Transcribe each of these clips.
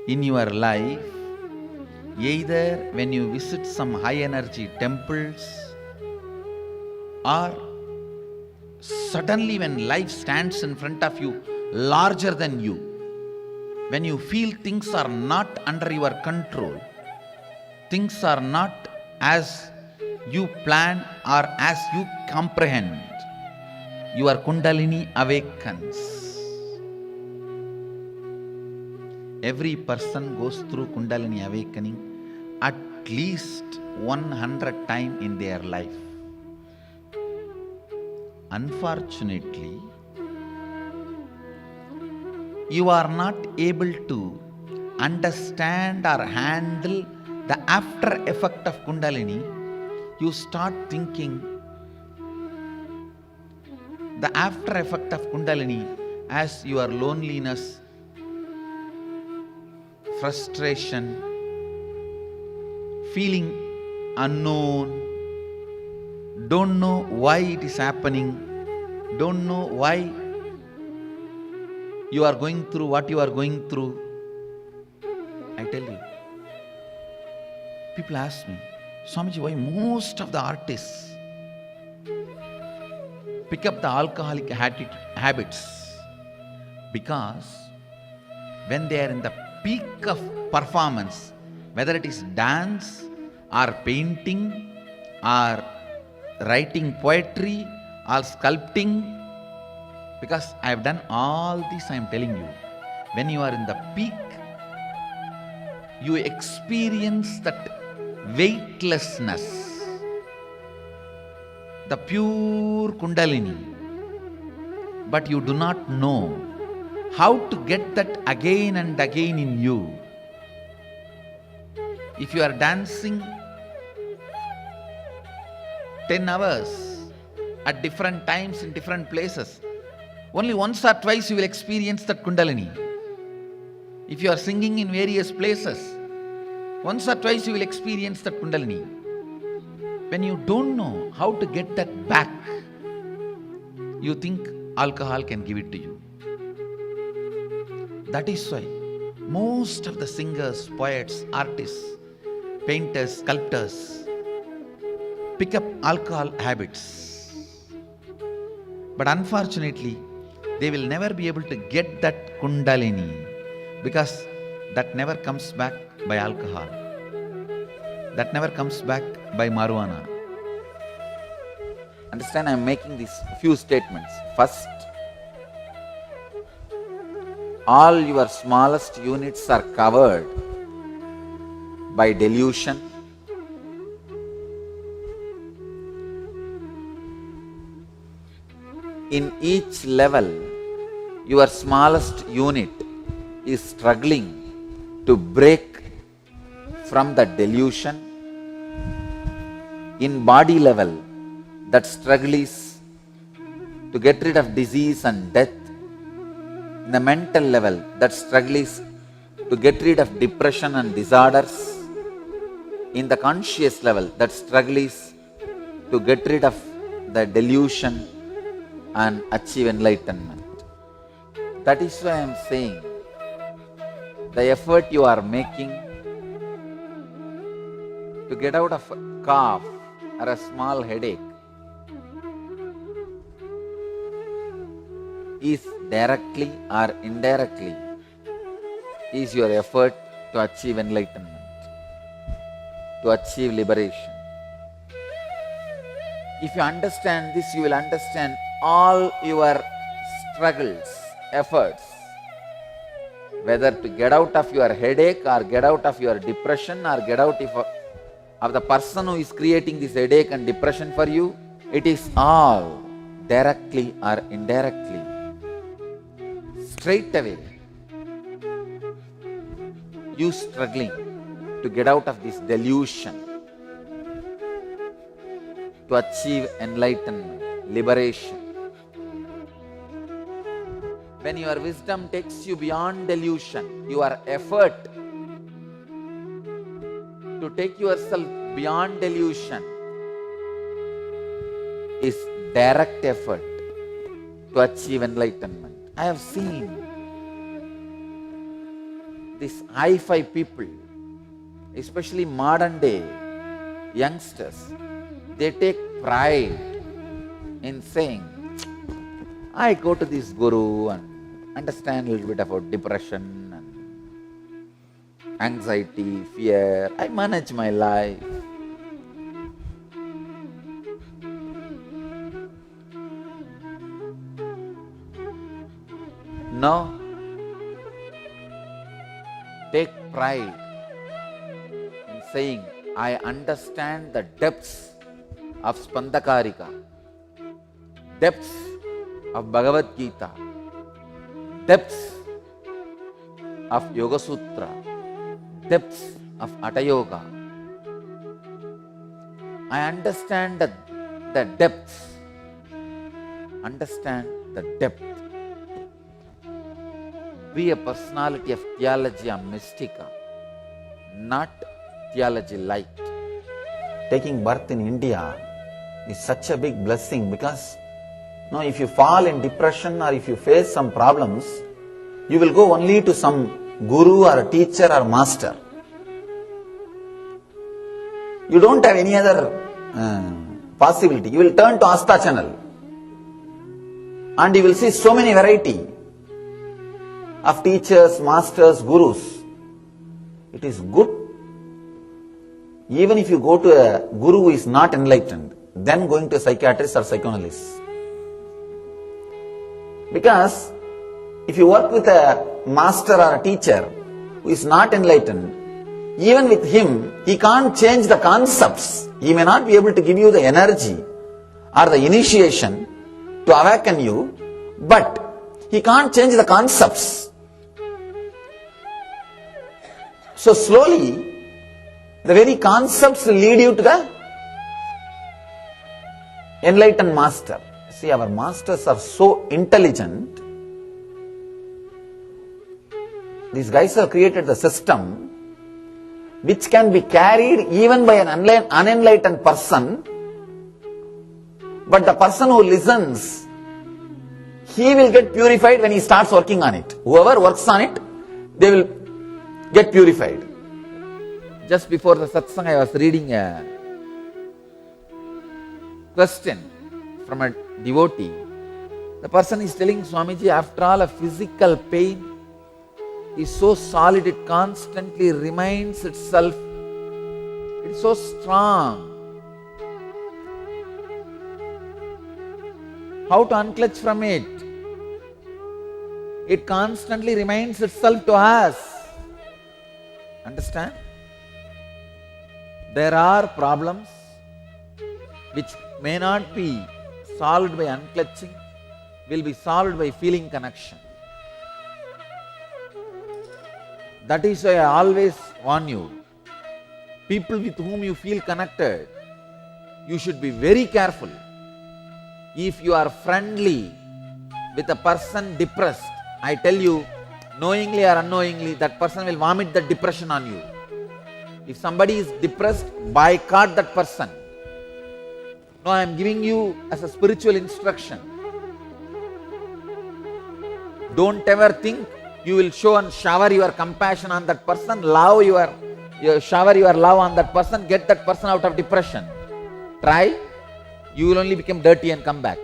in your life, either when you visit some high energy temples, or suddenly when life stands in front of you larger than you, when you feel things are not under your control, things are not as you plan or as you comprehend, your Kundalini awakens. Every person goes through Kundalini awakening at least 100 times in their life. Unfortunately, you are not able to understand or handle the after effect of Kundalini. You start thinking the after effect of Kundalini as your loneliness, frustration, feeling unknown, don't know why it is happening, don't know why you are going through what you are going through. I tell you, people ask me, Swamiji, why most of the artists pick up the alcoholic habits? Because when they are in the peak of performance, whether it is dance or painting or writing poetry or sculpting, because I have done all this, I am telling you, when you are in the peak, you experience that weightlessness, the pure Kundalini, but you do not know how to get that again and again in you. If you are dancing 10 hours at different times in different places, only once or twice you will experience that Kundalini. If you are singing in various places, once or twice you will experience that Kundalini. When you don't know how to get that back, you think alcohol can give it to you. That is why most of the singers, poets, artists, painters, sculptors pick up alcohol habits. But unfortunately, they will never be able to get that Kundalini, because that never comes back by alcohol. That never comes back by marijuana. Understand, I am making these few statements. First, all your smallest units are covered by delusion. In each level, your smallest unit is struggling to break from the delusion. In body level, that struggle is to get rid of disease and death. In the mental level, that struggle is to get rid of depression and disorders. In the conscious level, that struggle is to get rid of the delusion and achieve enlightenment. That is why I am saying, the effort you are making to get out of a cough or a small headache is directly or indirectly is your effort to achieve enlightenment, to achieve liberation. If you understand this, you will understand all your struggles, efforts, whether to get out of your headache or get out of your depression or get out of the person who is creating this headache and depression for you, it is all directly or indirectly, straight away, you struggling to get out of this delusion, to achieve enlightenment, liberation. When your wisdom takes you beyond delusion, your effort to take yourself beyond delusion is direct effort to achieve enlightenment. I have seen these hi-fi people, especially modern day youngsters, they take pride in saying, I go to this guru and understand a little bit about depression and anxiety, fear. I manage my life. No. Take pride in saying, I understand the depths of Spandakarika, depths of Bhagavad Gita, depths of Yoga Sutra, depths of Hatha Yoga. I understand the depths. Understand the depth. Be a personality of theology and mystica, not theology light. Taking birth in India is such a big blessing because if you fall in depression or if you face some problems, you will go only to some guru or a teacher or master. You don't have any other possibility. You will turn to Asta channel and you will see so many variety of teachers, masters, gurus. It is good. Even if you go to a guru who is not enlightened, then going to a psychiatrist or psychoanalyst. Because if you work with a master or a teacher who is not enlightened, even with him, he can't change the concepts. He may not be able to give you the energy or the initiation to awaken you, but he can't change the concepts. So slowly, the very concepts lead you to the enlightened master. See, our masters are so intelligent. These guys have created the system which can be carried even by an unenlightened person, but the person who listens, he will get purified when he starts working on it. Whoever works on it, they will get purified. Just before the satsang, I was reading a question from a devotee. The person is telling Swamiji, after all, a physical pain is so solid, it constantly reminds itself. It's so strong. How to unclutch from it? It constantly reminds itself to us. Understand? There are problems which may not be solved by unclutching, will be solved by feeling connection. That is why I always warn you, people with whom you feel connected, you should be very careful. If you are friendly with a person depressed, I tell you, knowingly or unknowingly, that person will vomit the depression on you. If somebody is depressed, boycott that person. No, I am giving you as a spiritual instruction. Don't ever think you will show and shower your compassion on that person, shower your love on that person, get that person out of depression. Try, you will only become dirty and come back.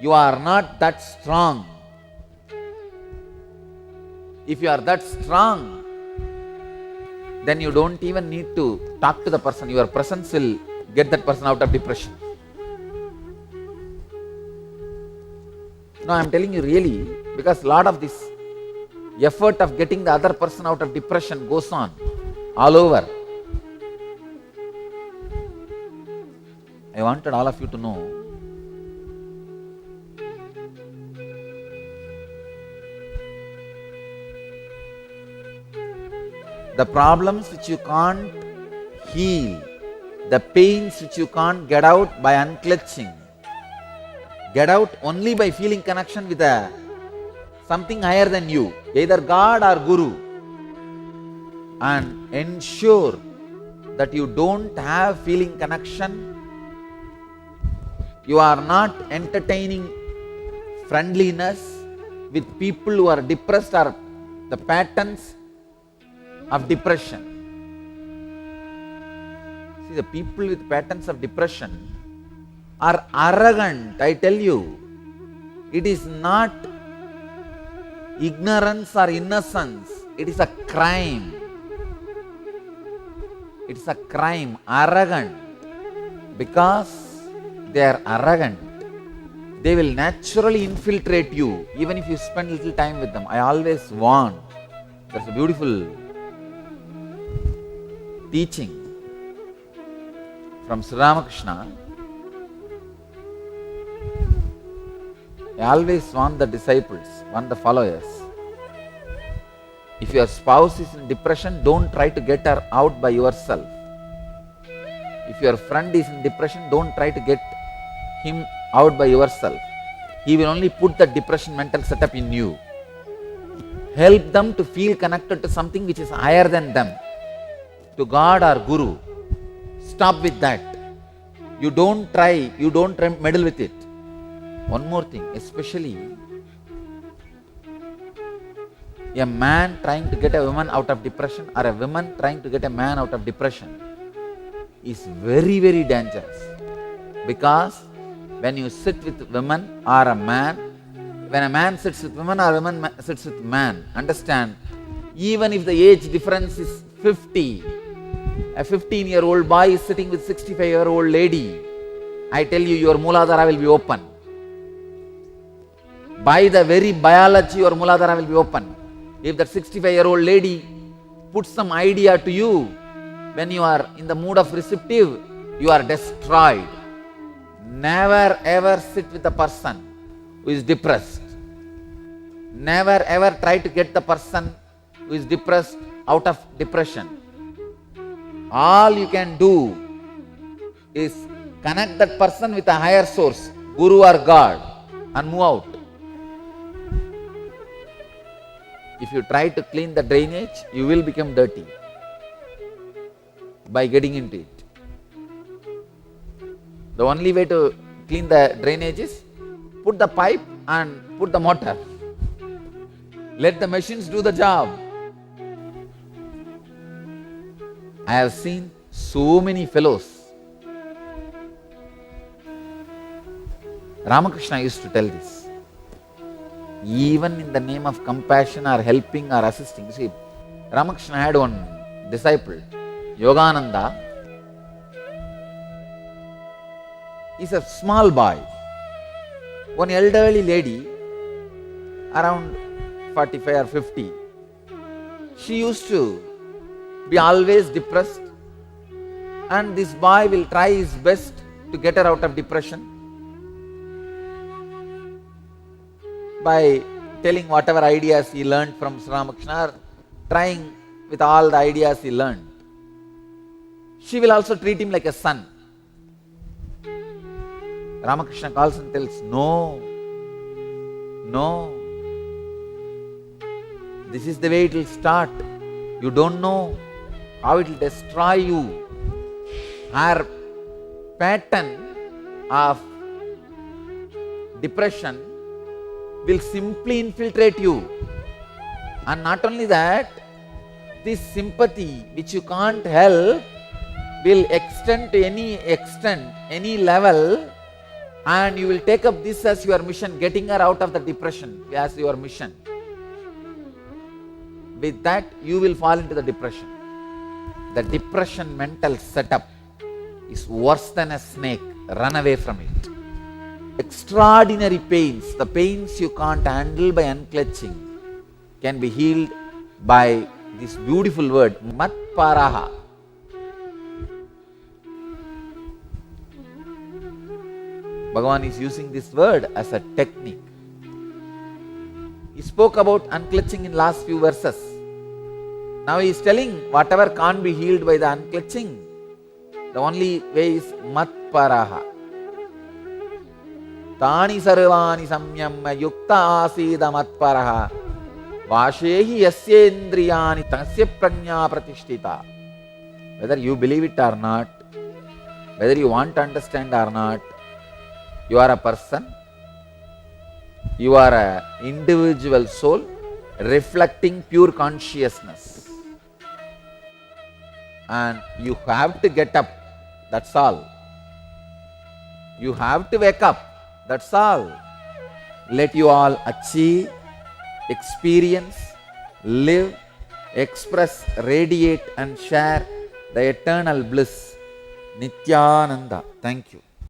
You are not that strong. If you are that strong, then you don't even need to talk to the person. Your presence will get that person out of depression. No, I am telling you really, because a lot of this effort of getting the other person out of depression goes on all over. I wanted all of you to know the problems which you can't heal, the pains which you can't get out by unclutching, get out only by feeling connection with something higher than you, either God or Guru, and ensure that you don't have feeling connection, you are not entertaining friendliness with people who are depressed or the patterns of depression. See, the people with patterns of depression are arrogant, I tell you. It is not ignorance or innocence, it is a crime. It's a crime, arrogant. Because they are arrogant, they will naturally infiltrate you, even if you spend little time with them. I always warn. There's a beautiful teaching from Sri Ramakrishna. I always warn the disciples, warn the followers. If your spouse is in depression, don't try to get her out by yourself. If your friend is in depression, don't try to get him out by yourself. He will only put the depression mental setup in you. Help them to feel connected to something which is higher than them, to God or Guru. Stop with that. You don't try, you don't meddle with it. One more thing, especially a man trying to get a woman out of depression or a woman trying to get a man out of depression is very, very dangerous. Because when you sit with women or a man, when a man sits with woman or a woman sits with man, understand, even if the age difference is 50, a 15-year-old boy is sitting with 65-year-old lady, I tell you, your Mooladhara will be open. By the very biology, your Mooladhara will be open. If that 65-year-old lady puts some idea to you, when you are in the mood of receptive, you are destroyed. Never ever sit with a person who is depressed. Never ever try to get the person who is depressed out of depression. All you can do is connect that person with a higher source, Guru or God, and move out. If you try to clean the drainage, you will become dirty by getting into it. The only way to clean the drainage is put the pipe and put the motor. Let the machines do the job. I have seen so many fellows. Ramakrishna used to tell this. Even in the name of compassion or helping or assisting. See, Ramakrishna had one disciple, Yogananda. He's a small boy. One elderly lady, around 45 or 50, she used to be always depressed, and this boy will try his best to get her out of depression by telling whatever ideas he learned from Sri Ramakrishna, or trying with all the ideas he learned. She will also treat him like a son. Ramakrishna calls and tells, no, this is the way it will start. You don't know how it will destroy you. Her pattern of depression will simply infiltrate you. And not only that, this sympathy which you can't help will extend to any extent, any level, and you will take up this as your mission, getting her out of the depression as your mission. With that, you will fall into the depression. The depression mental setup is worse than a snake. Run away from it. Extraordinary pains, the pains you can't handle by unclutching, can be healed by this beautiful word, Matparaha. Bhagavan is using this word as a technique. He spoke about unclutching in last few verses. Now he is telling whatever can't be healed by the unclutching, the only way is Matparaha. Tani sarvani samyamya yukta asida matparaha vashehi yasyendriyani tasya prajna pratishtita. Whether you believe it or not, whether you want to understand or not, you are a person, you are an individual soul reflecting pure consciousness. and you have to get up. That's all. You have to wake up. That's all. Let you all achieve, experience, live, express, radiate and share the eternal bliss. Nityananda. Thank you.